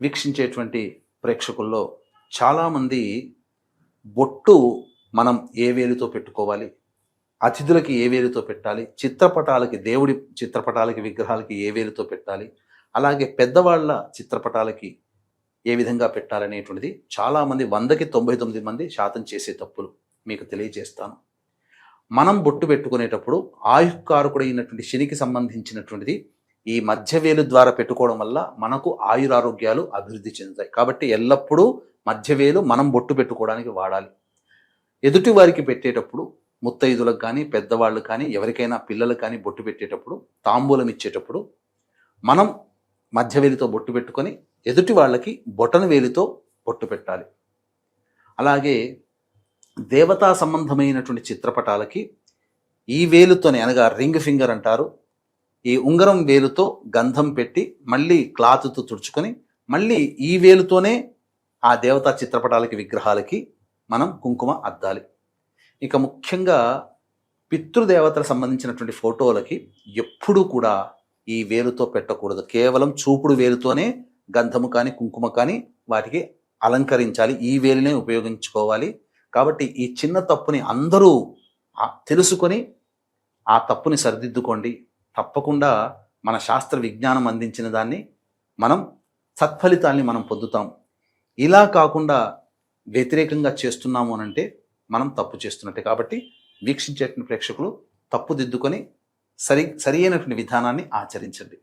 వీక్షించేటువంటి ప్రేక్షకుల్లో చాలామంది బొట్టు మనం ఏ వేలుతో పెట్టుకోవాలి, అతిథులకి ఏ వేలుతో పెట్టాలి, చిత్రపటాలకి దేవుడి చిత్రపటాలకి విగ్రహాలకి ఏ వేలుతో పెట్టాలి, అలాగే పెద్దవాళ్ళ చిత్రపటాలకి ఏ విధంగా పెట్టాలనేటువంటిది చాలామంది 100కి 99 మంది శాతం చేసే తప్పులు మీకు తెలియజేస్తాను. మనం బొట్టు పెట్టుకునేటప్పుడు ఆయుఃకారకుడైనటువంటి శనికి సంబంధించినటువంటిది ఈ మధ్యవేలు ద్వారా పెట్టుకోవడం వల్ల మనకు ఆయురారోగ్యాలు అభివృద్ధి చెందుతాయి. కాబట్టి ఎల్లప్పుడూ మధ్యవేలు మనం బొట్టు పెట్టుకోవడానికి వాడాలి. ఎదుటి వారికి పెట్టేటప్పుడు ముత్తైదులకు కానీ పెద్దవాళ్ళు కానీ ఎవరికైనా పిల్లలకు కానీ బొట్టు పెట్టేటప్పుడు తాంబూలం ఇచ్చేటప్పుడు మనం మధ్యవేలితో బొట్టు పెట్టుకొని ఎదుటి వాళ్ళకి బొటన వేలితో బొట్టు పెట్టాలి. అలాగే దేవతా సంబంధమైనటువంటి చిత్రపటాలకి ఈ వేలుతోనే అనగా రింగ్ ఫింగర్ అంటారు, ఈ ఉంగరం వేలుతో గంధం పెట్టి మళ్ళీ క్లాత్తో తుడుచుకొని మళ్ళీ ఈ వేలుతోనే ఆ దేవతా చిత్రపటాలకి విగ్రహాలకి మనం కుంకుమ అద్దాలి. ఇక ముఖ్యంగా పితృదేవతలకు సంబంధించినటువంటి ఫోటోలకి ఎప్పుడూ కూడా ఈ వేలుతో పెట్టకూడదు. కేవలం చూపుడు వేలుతోనే గంధము కానీ కుంకుమ కానీ వాటికి అలంకరించాలి, ఈ వేలునే ఉపయోగించుకోవాలి. కాబట్టి ఈ చిన్న తప్పుని అందరూ తెలుసుకొని ఆ తప్పుని సరిదిద్దుకోండి. తప్పకుండా మన శాస్త్ర విజ్ఞానం అందించిన దాన్ని మనం సత్ఫలితాల్ని మనం పొందుతాం. ఇలా కాకుండా వ్యతిరేకంగా చేస్తున్నాము అనంటే మనం తప్పు చేస్తున్నట్టే. కాబట్టి వీక్షించేటువంటి ప్రేక్షకులు తప్పు దిద్దుకొని సరి అయినటువంటి విధానాన్ని ఆచరించండి.